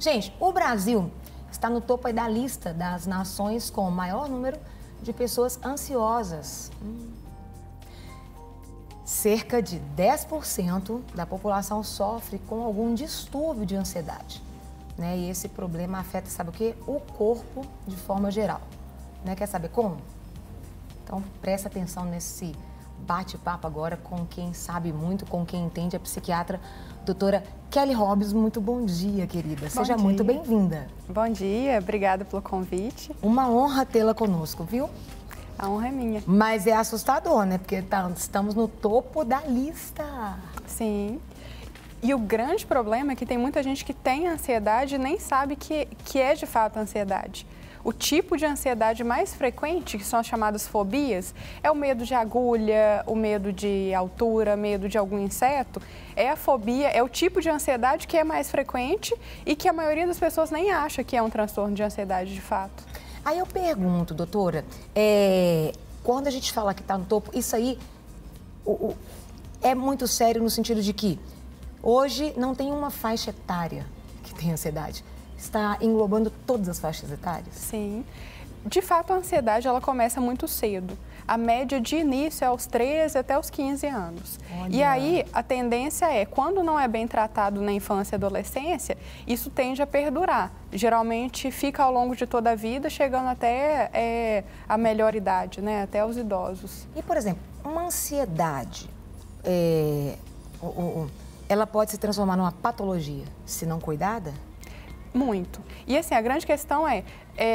Gente, o Brasil está no topo aí da lista das nações com o maior número de pessoas ansiosas. Cerca de 10% da população sofre com algum distúrbio de ansiedade, né? E esse problema afeta, sabe o quê? O corpo de forma geral, né? Quer saber como? Então, presta atenção nesse bate-papo agora com quem sabe muito, com quem entende, a psiquiatra doutora Kelly Hobbs. Muito bom dia, querida. Seja muito bem-vinda. Bom dia, obrigada pelo convite. Uma honra tê-la conosco, viu? A honra é minha. Mas é assustador, né? Porque estamos no topo da lista. Sim. E o grande problema é que tem muita gente que tem ansiedade e nem sabe que é de fato ansiedade. O tipo de ansiedade mais frequente, que são as chamadas fobias, é o medo de agulha, o medo de altura, medo de algum inseto. É a fobia, é o tipo de ansiedade que é mais frequente e que a maioria das pessoas nem acha que é um transtorno de ansiedade de fato. Aí eu pergunto, doutora, quando a gente fala que está no topo, isso aí é muito sério no sentido de que hoje não tem uma faixa etária que tem ansiedade. Está englobando todas as faixas etárias? Sim. De fato, a ansiedade ela começa muito cedo. A média de início é aos 13 até os 15 anos. Olha. E aí, a tendência é, quando não é bem tratado na infância e adolescência, isso tende a perdurar. Geralmente, fica ao longo de toda a vida, chegando até a melhor idade, né? Até os idosos. E, por exemplo, uma ansiedade, ela pode se transformar numa patologia, se não cuidada? Muito. E assim, a grande questão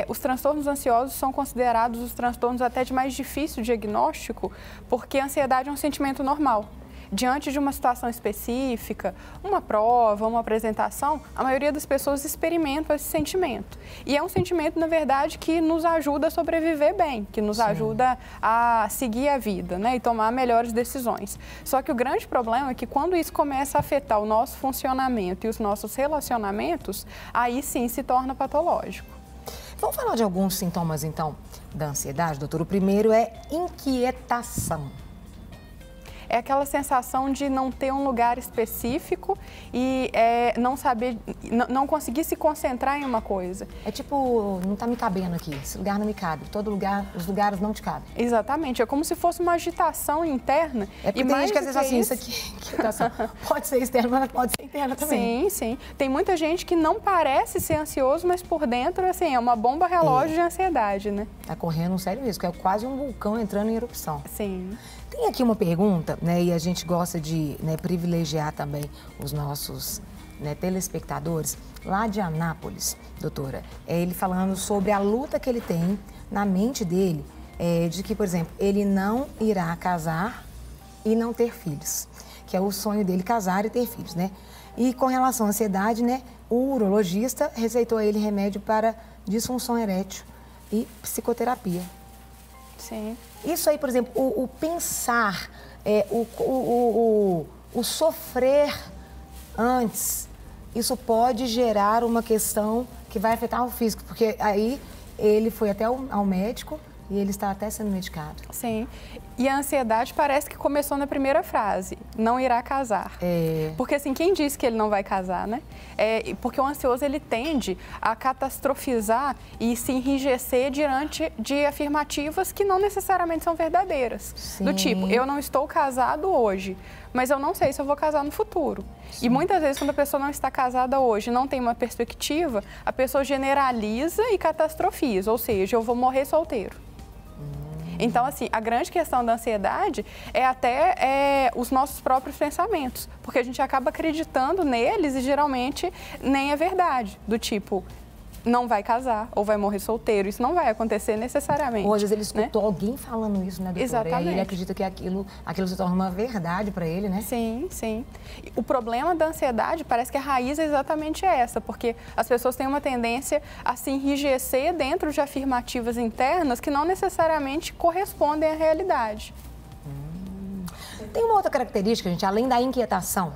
os transtornos ansiosos são considerados os transtornos até de mais difícil diagnóstico, porque a ansiedade é um sentimento normal. Diante de uma situação específica, uma prova, uma apresentação, a maioria das pessoas experimentam esse sentimento. E é um sentimento, na verdade, que nos ajuda a sobreviver bem, que nos ajuda a seguir a vida, né, e tomar melhores decisões. Só que o grande problema é que quando isso começa a afetar o nosso funcionamento e os nossos relacionamentos, aí sim se torna patológico. Vamos falar de alguns sintomas, então, da ansiedade, doutor? O primeiro é inquietação. É aquela sensação de não ter um lugar específico e não saber, não conseguir se concentrar em uma coisa. É tipo, não está me cabendo aqui, esse lugar não me cabe, todo lugar, os lugares não te cabem. Exatamente, é como se fosse uma agitação interna. É porque tem gente que às vezes assim, isso aqui, inquietação, pode ser externa, mas pode ser interna também. Sim, sim. Tem muita gente que não parece ser ansioso, mas por dentro, assim, é uma bomba relógio de ansiedade, né? Está correndo um sério risco, é quase um vulcão entrando em erupção. Sim. Tem aqui uma pergunta, né, e a gente gosta de privilegiar também os nossos telespectadores, lá de Anápolis, doutora. Ele falando sobre a luta que ele tem na mente dele, de que, por exemplo, ele não irá casar e não ter filhos, que é o sonho dele, casar e ter filhos, né? E com relação à ansiedade, né, o urologista receitou a ele remédio para disfunção erétil e psicoterapia. Sim. Isso aí, por exemplo, o pensar, o sofrer antes, isso pode gerar uma questão que vai afetar o físico, porque aí ele foi até ao médico e ele está até sendo medicado. Sim. E a ansiedade parece que começou na primeira frase, não irá casar. Porque assim, quem disse que ele não vai casar, né? Porque o ansioso, ele tende a catastrofizar e se enrijecer diante de afirmativas que não necessariamente são verdadeiras. Sim. Do tipo, eu não estou casado hoje, mas eu não sei se eu vou casar no futuro. Sim. E muitas vezes, quando a pessoa não está casada hoje, não tem uma perspectiva, a pessoa generaliza e catastrofiza, ou seja, eu vou morrer solteiro. Então, assim, a grande questão da ansiedade é até os nossos próprios pensamentos, porque a gente acaba acreditando neles e geralmente nem é verdade, do tipo, não vai casar ou vai morrer solteiro, isso não vai acontecer necessariamente. Ou às vezes ele escutou alguém falando isso, né, doutora? Exatamente. E aí ele acredita que aquilo se torna uma verdade para ele, né? Sim, sim. O problema da ansiedade parece que a raiz é exatamente essa, porque as pessoas têm uma tendência a se enrijecer dentro de afirmativas internas que não necessariamente correspondem à realidade. Tem uma outra característica, gente, além da inquietação,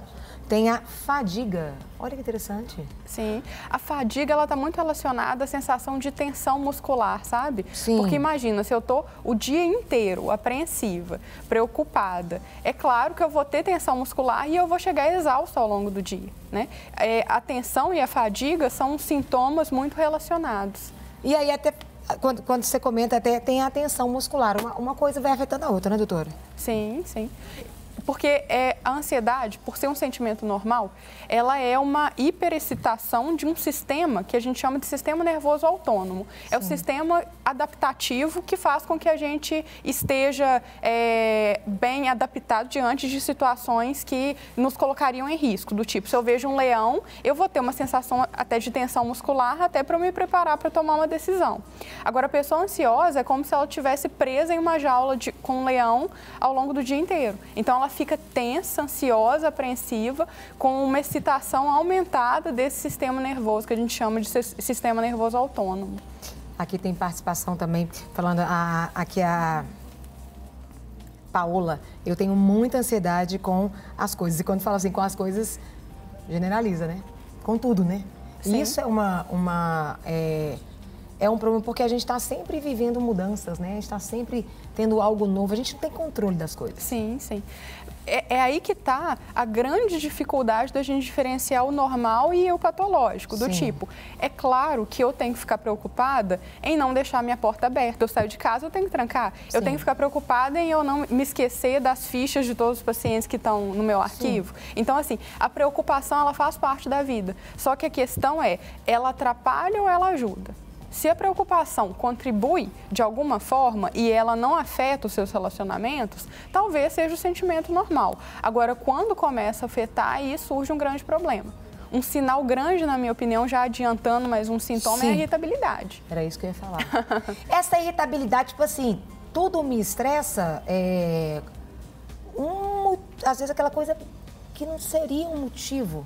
tem a fadiga. Olha que interessante. Sim, a fadiga ela está muito relacionada à sensação de tensão muscular, sabe? Sim. Porque imagina, se eu estou o dia inteiro apreensiva, preocupada, é claro que eu vou ter tensão muscular e eu vou chegar exausto ao longo do dia, né? A tensão e a fadiga são sintomas muito relacionados. E aí até quando você comenta, até tem a tensão muscular. Uma coisa vai afetando a outra, né, doutora? Sim, sim. Porque a ansiedade, por ser um sentimento normal, ela é uma hiperexcitação de um sistema que a gente chama de sistema nervoso autônomo. Sim. É o sistema adaptativo que faz com que a gente esteja bem adaptado diante de situações que nos colocariam em risco. Do tipo, se eu vejo um leão, eu vou ter uma sensação até de tensão muscular, até para me preparar para tomar uma decisão. Agora, a pessoa ansiosa é como se ela estivesse presa em uma jaula com um leão ao longo do dia inteiro. Então, ela fica tensa, ansiosa, apreensiva, com uma excitação aumentada desse sistema nervoso, que a gente chama de sistema nervoso autônomo. Aqui tem participação também, falando aqui a Paola, eu tenho muita ansiedade com as coisas. E quando fala assim, com as coisas, generaliza, né? Com tudo, né? Sim. Isso é um problema, porque a gente está sempre vivendo mudanças, né? A gente está sempre tendo algo novo, a gente não tem controle das coisas. Sim, sim. É aí que está a grande dificuldade da gente diferenciar o normal e o patológico. Do tipo, é claro que eu tenho que ficar preocupada em não deixar minha porta aberta. Eu saio de casa, eu tenho que trancar. Sim. Eu tenho que ficar preocupada em eu não me esquecer das fichas de todos os pacientes que estão no meu arquivo. Sim. Então, assim, a preocupação, ela faz parte da vida. Só que a questão é, ela atrapalha ou ela ajuda? Se a preocupação contribui de alguma forma e ela não afeta os seus relacionamentos, talvez seja o sentimento normal. Agora, quando começa a afetar, aí surge um grande problema. Um sinal grande, na minha opinião, já adiantando mais um sintoma, é a irritabilidade. Era isso que eu ia falar. Essa irritabilidade, tipo assim, tudo me estressa, às vezes aquela coisa que não seria um motivo.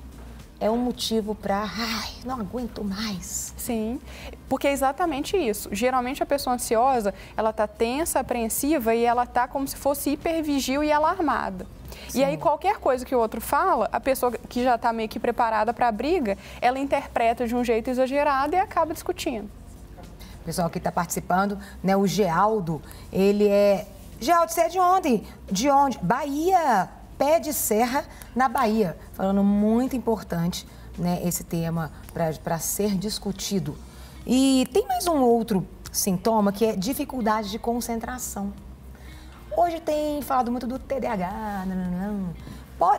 É um motivo para, não aguento mais. Sim, porque é exatamente isso. Geralmente a pessoa ansiosa, ela está tensa, apreensiva e ela está como se fosse hipervigil e alarmada. Sim. E aí qualquer coisa que o outro fala, a pessoa que já está meio que preparada para a briga, ela interpreta de um jeito exagerado e acaba discutindo. O pessoal que está participando, né, o Gealdo, ele é... Gealdo, você é de onde? De onde? Bahia. Pé de Serra, na Bahia. Falando muito importante, né, esse tema para ser discutido. E tem mais um outro sintoma que é dificuldade de concentração. Hoje tem falado muito do TDAH,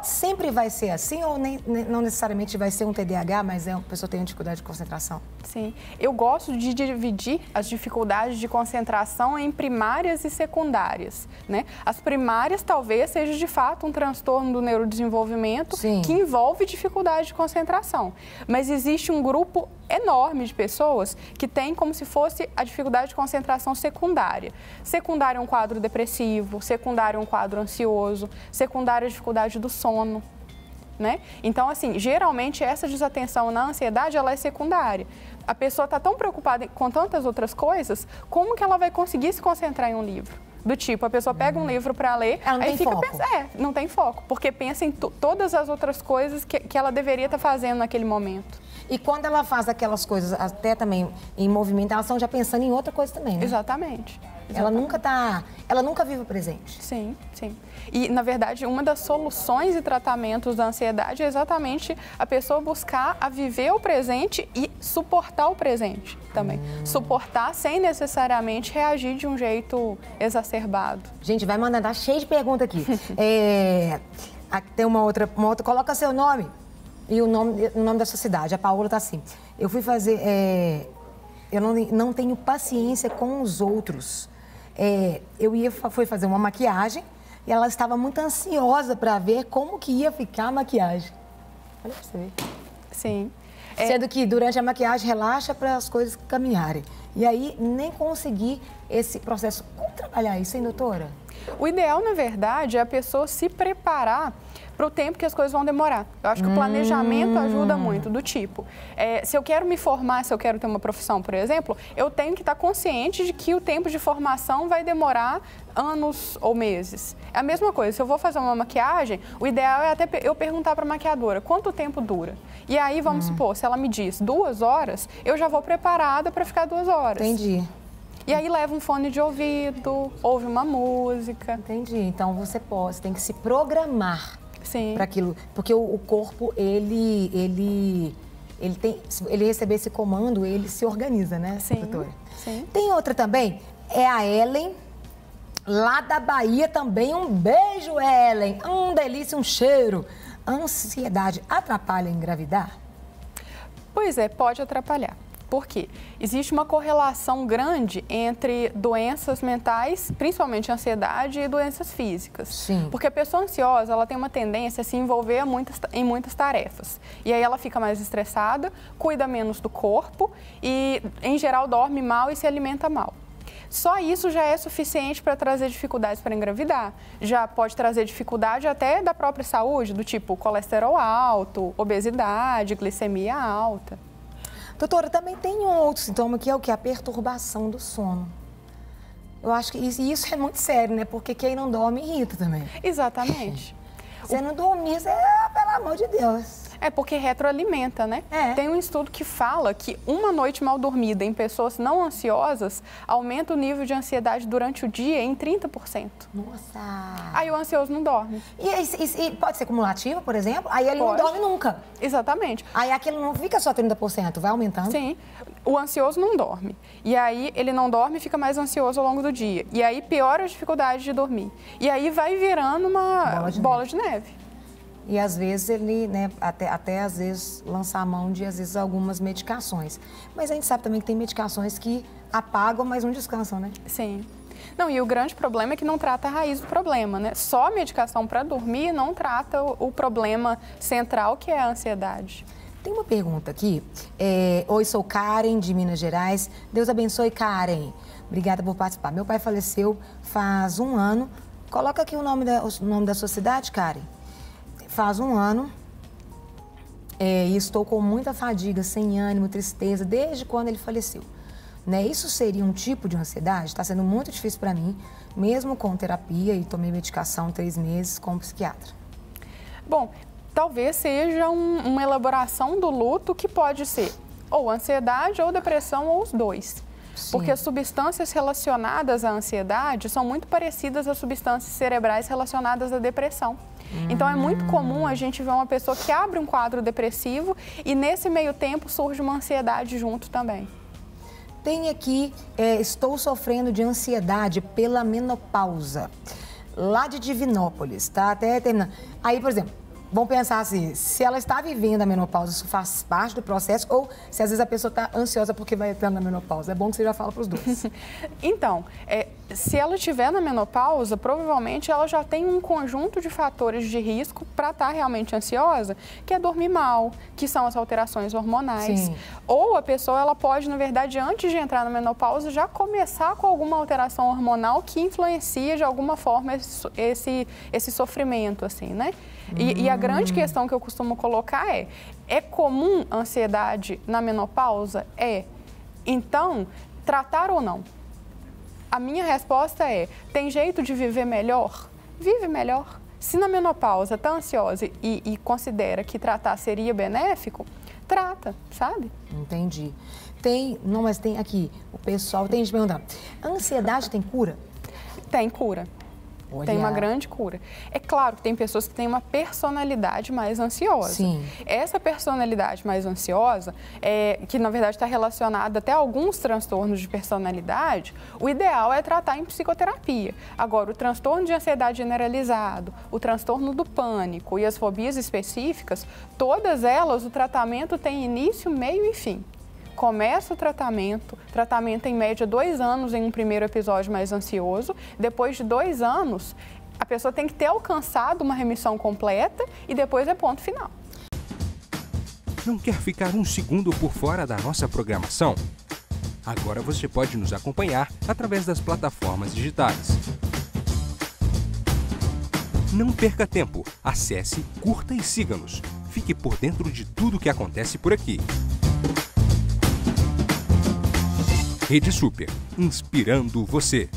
sempre vai ser assim ou não necessariamente vai ser um TDAH, mas a pessoa tem dificuldade de concentração? Sim, eu gosto de dividir as dificuldades de concentração em primárias e secundárias, né? As primárias talvez seja de fato um transtorno do neurodesenvolvimento que envolve dificuldade de concentração, mas existe um grupo enorme de pessoas que tem como se fosse a dificuldade de concentração secundária. Secundária é um quadro depressivo, secundário é um quadro ansioso, secundária é a dificuldade do sono, né? Então, assim, geralmente essa desatenção na ansiedade, ela é secundária. A pessoa está tão preocupada com tantas outras coisas, como que ela vai conseguir se concentrar em um livro? Do tipo, a pessoa pega um livro para ler, ela não aí tem fica foco. não tem foco, porque pensa em todas as outras coisas que ela deveria estar fazendo naquele momento. E quando ela faz aquelas coisas, até também em movimentação, já pensando em outra coisa também, né? Exatamente. Ela nunca vive o presente. Sim, sim. E, na verdade, uma das soluções e tratamentos da ansiedade é exatamente a pessoa buscar a viver o presente e suportar o presente também. Suportar sem necessariamente reagir de um jeito exacerbado. Gente, vai mandando, tá cheio de perguntas aqui. Tem uma outra, coloca seu nome e o nome da sua cidade. A Paola tá assim, eu fui fazer... eu não tenho paciência com os outros. Fui fazer uma maquiagem e ela estava muito ansiosa para ver como que ia ficar a maquiagem. Olha pra você ver. Sim. Sendo que durante a maquiagem relaxa para as coisas caminharem. E aí nem consegui esse processo. Como trabalhar isso, hein, doutora? O ideal, na verdade, é a pessoa se preparar para o tempo que as coisas vão demorar. Eu acho que o planejamento ajuda muito, do tipo, se eu quero me formar, se eu quero ter uma profissão, por exemplo, eu tenho que estar consciente de que o tempo de formação vai demorar anos ou meses. É a mesma coisa, se eu vou fazer uma maquiagem, o ideal é até eu perguntar para a maquiadora quanto tempo dura. E aí, vamos supor, se ela me diz 2 horas, eu já vou preparada para ficar 2 horas. Entendi. E aí leva um fone de ouvido, ouve uma música. Entendi. Então você tem que se programar para aquilo, porque o corpo ele receber esse comando, ele se organiza, né, doutora? Sim. Tem outra também, é a Ellen, lá da Bahia também. Um beijo, Ellen. Delícia, um cheiro. A ansiedade atrapalha engravidar? Pois é, pode atrapalhar. Por quê? Existe uma correlação grande entre doenças mentais, principalmente ansiedade, e doenças físicas. Sim. Porque a pessoa ansiosa, ela tem uma tendência a se envolver em muitas tarefas. E aí ela fica mais estressada, cuida menos do corpo e, em geral, dorme mal e se alimenta mal. Só isso já é suficiente para trazer dificuldades para engravidar. Já pode trazer dificuldade até da própria saúde, do tipo colesterol alto, obesidade, glicemia alta. Doutora, também tem um outro sintoma que é o que? A perturbação do sono. Eu acho que isso é muito sério, né? Porque quem não dorme irrita também. Exatamente. Você não dormir, pelo amor de Deus. É porque retroalimenta, né? Tem um estudo que fala que uma noite mal dormida em pessoas não ansiosas aumenta o nível de ansiedade durante o dia em 30%. Nossa! Aí o ansioso não dorme. E pode ser cumulativo, por exemplo? Aí ele não dorme nunca. Exatamente. Aí aquilo não fica só 30%, vai aumentando? Sim. O ansioso não dorme. E aí ele não dorme e fica mais ansioso ao longo do dia. E aí piora a dificuldade de dormir. E aí vai virando uma bola de neve. E às vezes ele, né, até às vezes lançar a mão de, às vezes, algumas medicações. Mas a gente sabe também que tem medicações que apagam, mas não descansam, né? Sim. Não, e o grande problema é que não trata a raiz do problema, né? Só a medicação para dormir não trata o problema central, que é a ansiedade. Tem uma pergunta aqui. Oi, sou Karen, de Minas Gerais. Deus abençoe, Karen. Obrigada por participar. Meu pai faleceu faz 1 ano. Coloca aqui o nome da sua cidade, Karen. Faz 1 ano e estou com muita fadiga, sem ânimo, tristeza, desde quando ele faleceu. Né? Isso seria um tipo de ansiedade? Está sendo muito difícil para mim, mesmo com terapia, e tomei medicação 3 meses com um psiquiatra. Bom, talvez seja uma elaboração do luto que pode ser ou ansiedade, ou depressão, ou os dois. Sim. Porque as substâncias relacionadas à ansiedade são muito parecidas às substâncias cerebrais relacionadas à depressão. Então, é muito comum a gente ver uma pessoa que abre um quadro depressivo e, nesse meio tempo, surge uma ansiedade junto também. Tem aqui, estou sofrendo de ansiedade pela menopausa, lá de Divinópolis, tá? Até terminando. Aí, por exemplo, vamos pensar assim, se ela está vivendo a menopausa, isso faz parte do processo, ou se às vezes a pessoa está ansiosa porque vai entrando na menopausa. É bom que você já fala para os dois. Então, se ela estiver na menopausa, provavelmente ela já tem um conjunto de fatores de risco para estar realmente ansiosa, que é dormir mal, que são as alterações hormonais. Sim. Ou a pessoa, ela pode, na verdade, antes de entrar na menopausa, já começar com alguma alteração hormonal que influencia de alguma forma esse sofrimento, assim, né? E a grande questão que eu costumo colocar é comum a ansiedade na menopausa? Então, tratar ou não? A minha resposta tem jeito de viver melhor? Vive melhor. Se na menopausa está ansiosa e considera que tratar seria benéfico, trata, sabe? Entendi. Mas tem aqui, o pessoal tem gente perguntando, a ansiedade tem cura? Tem cura. Olha. Tem uma grande cura. É claro que tem pessoas que têm uma personalidade mais ansiosa. Sim. Essa personalidade mais ansiosa, que na verdade está relacionada até a alguns transtornos de personalidade, o ideal é tratar em psicoterapia. Agora, o transtorno de ansiedade generalizado, o transtorno do pânico e as fobias específicas, todas elas, o tratamento tem início, meio e fim. Começa o tratamento em média 2 anos em um primeiro episódio mais ansioso. Depois de 2 anos, a pessoa tem que ter alcançado uma remissão completa e depois é ponto final. Não quer ficar um segundo por fora da nossa programação? Agora você pode nos acompanhar através das plataformas digitais. Não perca tempo. Acesse, curta e siga-nos. Fique por dentro de tudo o que acontece por aqui. Rede Super, inspirando você.